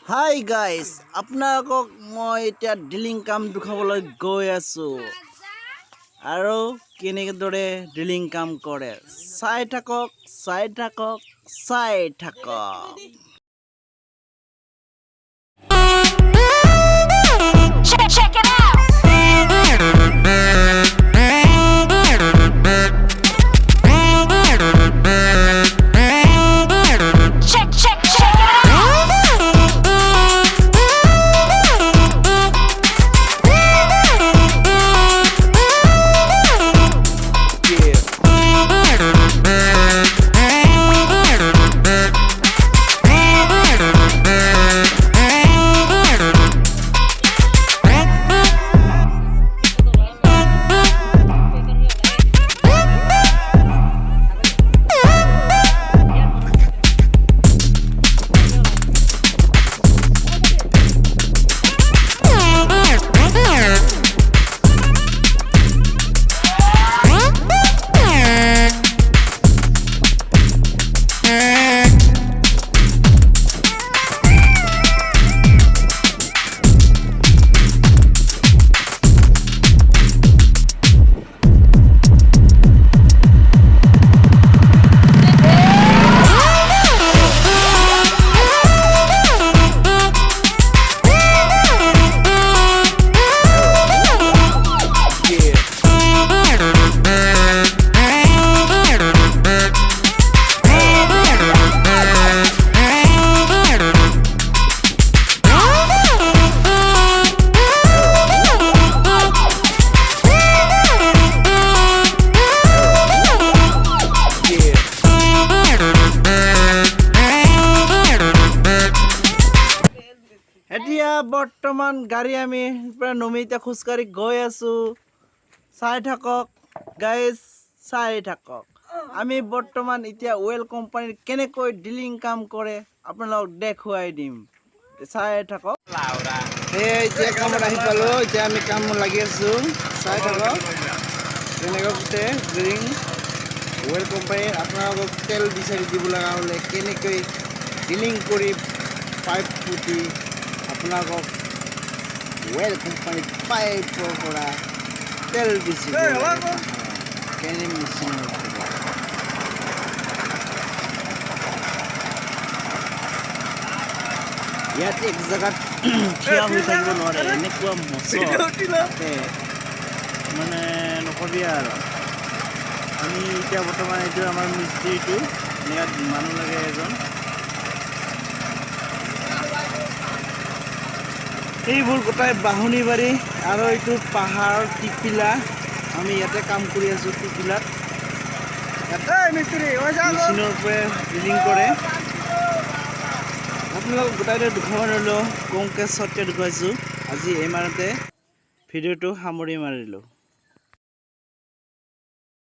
Hi guys, আপোনালোকক মই এতিয়া ড্ৰিলিং কাম দেখাবলৈ গৈ আছো আৰু কেনেদৰে ড্ৰিলিং কাম কৰে চাই থাকক। Check it out. Check it এতিয়া বৰ্তমান গাড়ী আমি পৰা নমিতা খোজকাঢ়ি গৈ আছো। চাই থাকক গাইজ, আমি বৰ্তমান এতিয়া ওয়েল কোম্পানীৰ কেনেকৈ ড্ৰিলিং কাম কৰে আপোনালোকক দেখুৱাই দিম। চাই থাকক। এতিয়া কামত আহি পালো, এতিয়া আমি কাম লাগি আছো। চাই থাকক কেনেকৈ ড্ৰিলিং ওয়েল কোম্পানীৰ আপোনালোকক তেল বিচাৰি দিব লগা হ'লে কেনেকৈ ড্ৰিলিং কৰি পাইপ পুতি আপোনালোকক ওয়েল কোম্পানীৰ পাইপৰ পৰা তেল বেছি কেনে মেচিন ইয়াত এক জেগাত থিয় হৈ থাকিব নোৱাৰে, এনেকুৱা মচৰ মানে নকবি আৰু। আমি এতিয়া বৰ্তমান এইটো আমাৰ মিস্ত্ৰীটো ইয়াত মানুহ লাগে এজন। এইবোৰ গোটাই বাহনী বাৰী আৰু এইটো পাহাৰৰ টিপিলা। আমি ইয়াতে কাম কৰি আছো। টিপিলাত মেচিনৰ পৰা ড্ৰিলিং কৰে। আপোনালোকক গোটাইটো দেখুৱাব নোৱাৰিলোঁ, কমকৈ শ্বৰ্টকৈ দেখুৱাইছোঁ। আজি ইমানতে ভিডিঅ'টো সামৰি মাৰিলোঁ।